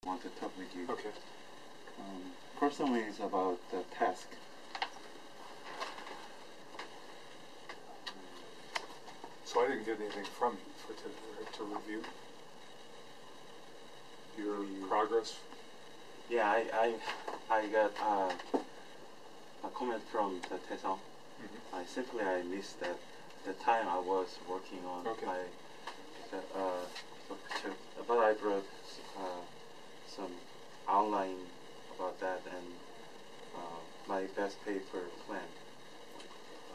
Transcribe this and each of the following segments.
want to talk with you. Okay. First one is about the task. So I didn't get anything from you for today, right, to review your progress. Yeah, I got a comment from the Taesong. I missed that the time I was working on my picture, but I brought some outline about that and my best paper plan.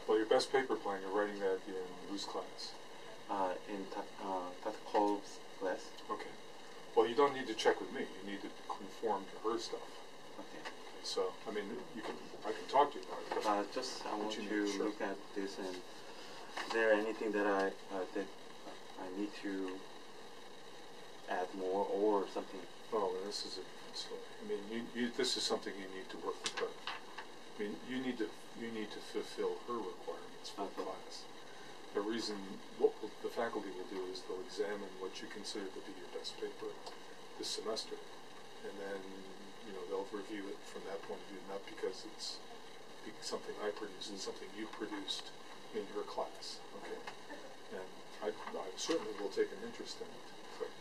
Well, your best paper plan, you're writing that in whose class? In Tatkov's class. Okay. Well, you don't need to check with me. You need to conform to her stuff. Okay. So, I mean, I can talk to you about it. I want to look at this, and is there anything that I need to add more or something? Oh, well, this is a different story. I mean, this is something you need to work with her. I mean, you need to fulfill her requirements for the class. The reason what the faculty will do is they'll examine what you consider to be your best paper this semester, and then they'll review it from that point of view, not because it's something I produced, it's something you produced in your class. Okay, and I certainly will take an interest in it, but.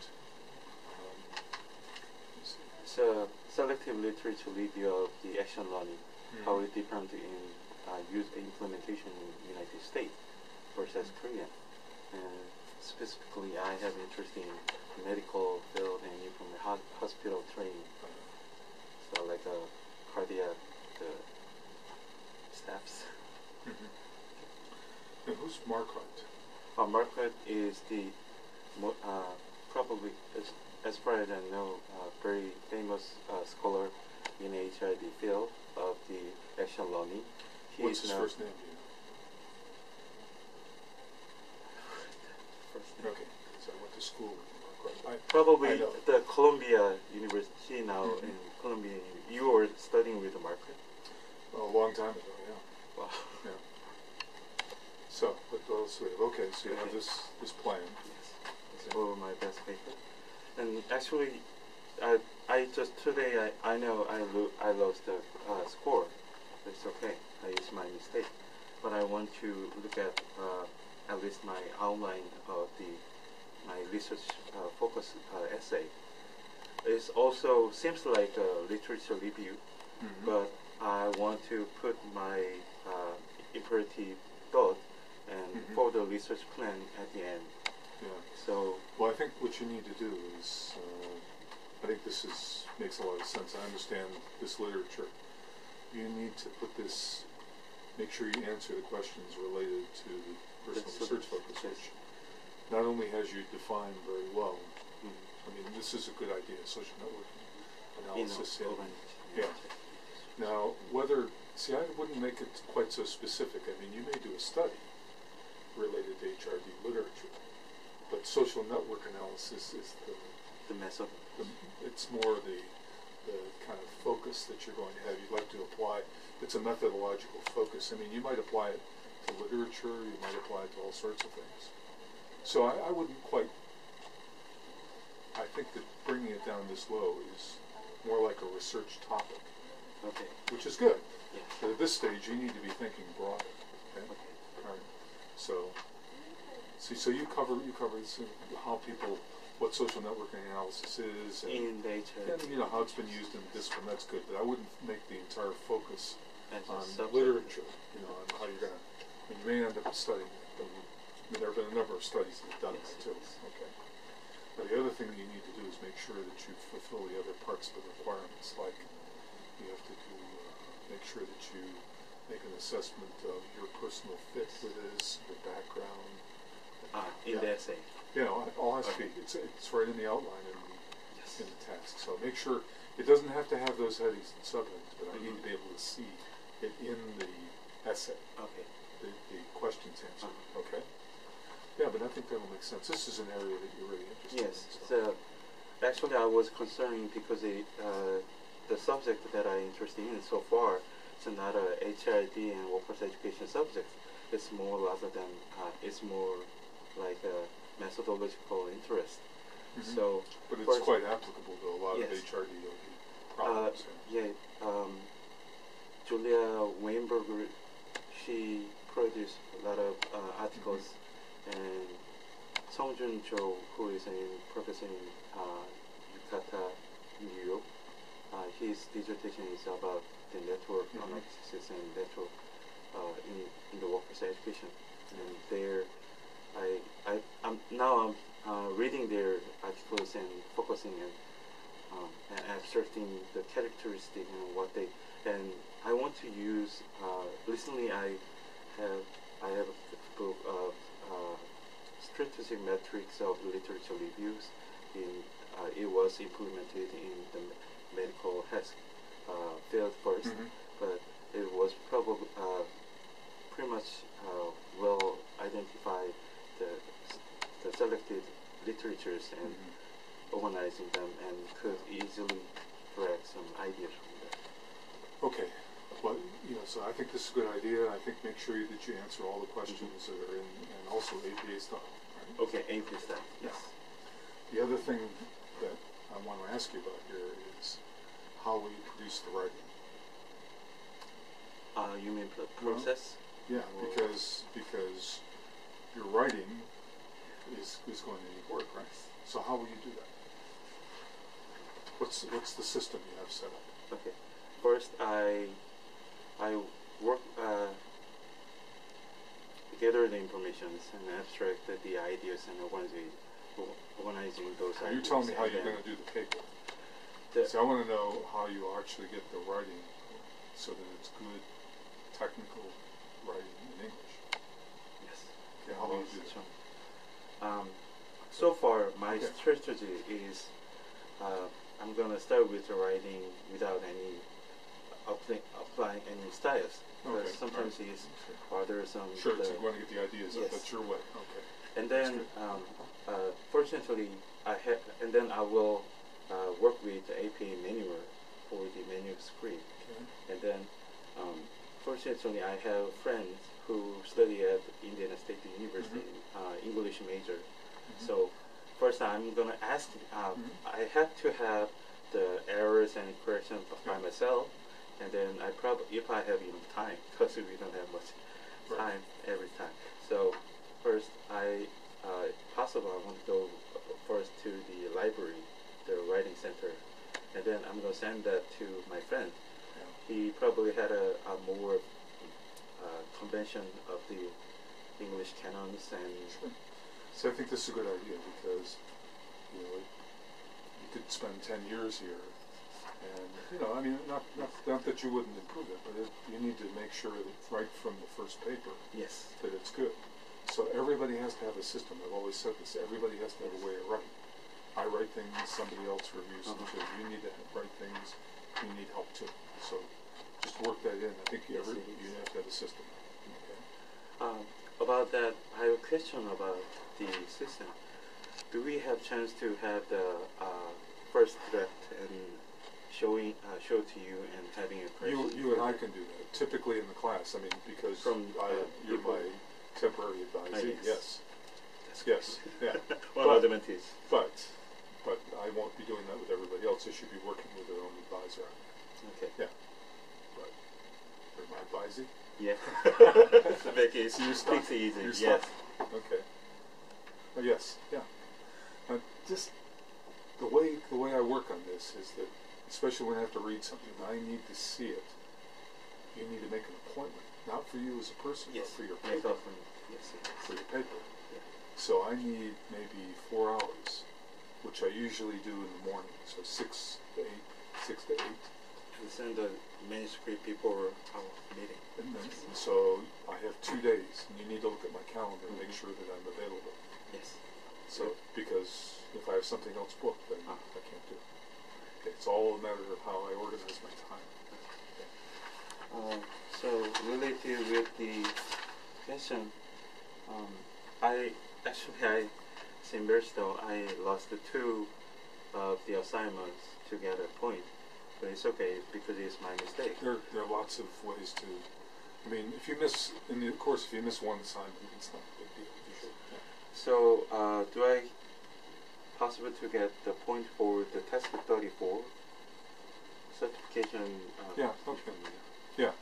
So, selective literature review of the action learning, how it different in use implementation in the United States versus Korea. And specifically, I have interest in medical field and from the hospital training. So, like cardiac staffs. And who's Marquardt? Marquardt is the probably, as far as I know, very famous scholar in the HID field of the action learning. What's his first name? Do you know? Okay, so I went to school with Marquardt. Probably the Columbia University now in Columbia. You were studying with Marquardt? A long time ago, yeah. Wow. Yeah. So, what else do we have? Okay, so you have this plan. Yes. Okay. For my best paper. And actually, I just today I know I lost the score. It's okay. It's my mistake. But I want to look at least my outline of my research focus essay. It also seems like a literature review, but I want to put my imperative thought and further research plan at the end. Yeah. So. Well, I think what you need to do is, I think this makes a lot of sense. I understand this literature. You need to put this, make sure you answer the questions related to the personal research focus, which not only has you defined very well. I mean, this is a good idea, social networking analysis. Yeah. Now, I wouldn't make it quite so specific. I mean, you may do a study related to HRD literature, but social network analysis is the method. It's more the kind of focus that you're going to have. You'd like to apply. It's a methodological focus. I mean, you might apply it to literature. You might apply it to all sorts of things. So I wouldn't quite. I think that bringing it down this low is more like a research topic. Okay. Which is good. Yeah. But at this stage, you need to be thinking broader. Okay. All right. So, so you cover how people, what social networking analysis is, and how it's been used in discipline. That's good. But I wouldn't make the entire focus on literature. On how you're going to. I mean, you may end up studying it. But there have been a number of studies that have done that too. Okay. Now, the other thing that you need to do is make sure that you fulfill the other parts of the requirements, like you have to make sure that you make an assessment of your personal fit with this, your background. In the essay. All has to be. It's right in the outline in the task. So make sure it doesn't have to have those headings and subheadings, but I need to be able to see it in the essay. Okay. The questions answered. Okay. Yeah, but I think that will make sense. This is an area that you're really interested in. Yes. So actually, I was concerned because the subject that I'm interested in so far is not a HID and workforce education subject. It's more rather than it's more like a methodological interest. So, but it's quite applicable to a lot of HRD problems. Julia Weinberger, she produced a lot of articles, and Song Jun-jo, who is a professor in Yucata, New York, his dissertation is about the network analysis and network in the workforce education. And there, I'm reading their articles and focusing and abstracting the characteristic and what they, and I want to use. Recently, I have a book of strategic metrics of literature reviews. It was implemented in the medical health field first, but it was probably pretty much well identified the selected literatures and organizing them, and could easily correct some ideas from that. Okay. Well, so I think this is a good idea. I think make sure that you answer all the questions that are in, and also APA style. Right? Okay, APA style. Yes. The other thing that I want to ask you about here is how will you produce the writing? You mean process? Yeah, because your writing is going to need work, right? So how will you do that? What's the system you have set up? Okay. First, I work gather the information and abstract the ideas and organizing those ideas. You tell me how you're going to do the paper. See, I want to know how you actually get the writing so that it's good technical writing in English. Yes. Okay, how will you do that? So far, my strategy is I'm going to start with the writing without any applying any styles. Because sometimes it's bothersome. Sure, so you want to get the ideas up. That's your way. Okay. And then, fortunately, and then I will work with the APA manual for the manuscript. And then, fortunately, I have friends who study at Indiana State University, English major. So first I'm going to ask, I have to have the errors and corrections by myself, and then if I have enough time, because we don't have much time every time. So first if possible, I want to go first to the library, the writing center, and then I'm going to send that to my friend. He probably had a more convention of the English canons and. So I think this is a good idea because you could spend 10 years here, and I mean, not that you wouldn't improve it, but you need to make sure that right from the first paper, that it's good. So everybody has to have a system. I've always said this. Everybody has to have a way of writing. I write things, somebody else reviews them too. You need to write things. You need help too. So just work that in. I think you have to have a system. Okay. About that, I have a question about the system. Do we have chance to have the first draft and show to you and having a question? You and I can do that. Typically in the class, I mean, because you're my temporary advisee. Yes. Yes. Yeah. One advantage. But I won't be doing that with everybody else. They should be working with their own advisor. Okay. Yeah. But you're my advisee. Yeah. To make it easy. Yes. Okay. Oh, yes. Yeah. Just the way I work on this is that, especially when I have to read something, I need to see it. You need to make an appointment, not for you as a person, but for your paper. For your paper. Yeah. So I need maybe 4 hours, which I usually do in the morning. So 6 to 8. We send the manuscript before our meeting. And so I have 2 days, and you need to look at my calendar and make sure that I'm available. Yes. So, because if I have something else booked, then I can't do it. Okay, it's all a matter of how I organize my time. So, related with the question, it's embarrassed though, I lost 2 of the assignments to get a point. But it's okay because it's my mistake. There are lots of ways to. I mean, if you miss in the course, if you miss one assignment, it's not a big deal. So, possible to get the point for the test 34 certification? Yeah, okay. Yeah,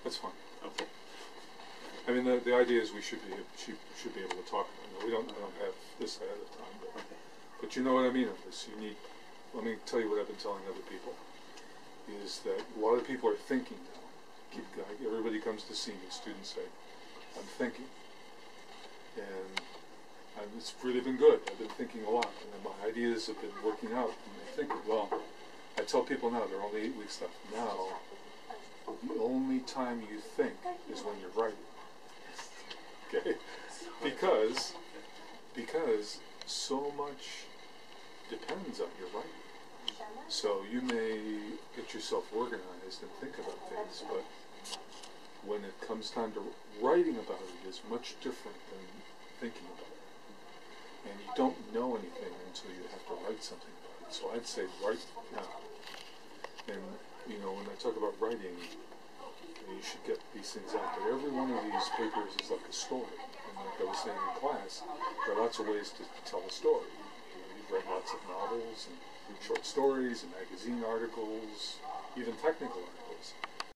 that's fine. Okay. I mean, the idea is we should be able to talk. I don't have this ahead of time, but you know what I mean of this. You need. Let me tell you what I've been telling other people. Is that a lot of people are thinking now. Everybody comes to see me. Students say, "I'm thinking," and it's really been good. I've been thinking a lot, and my ideas have been working out. And I'm thinking, well, I tell people now they're only 8 weeks left. Now, the only time you think is when you're writing. Okay, because so much depends on your writing. So you may get yourself organized and think about things, but when it comes time to writing about it, is much different than thinking about it. And you don't know anything until you have to write something about it. So I'd say write now. And you know, when I talk about writing, you should get these things out there. Every one of these papers is like a story. And like I was saying in class, there are lots of ways to tell a story. You've read lots of novels and short stories and magazine articles, even technical articles.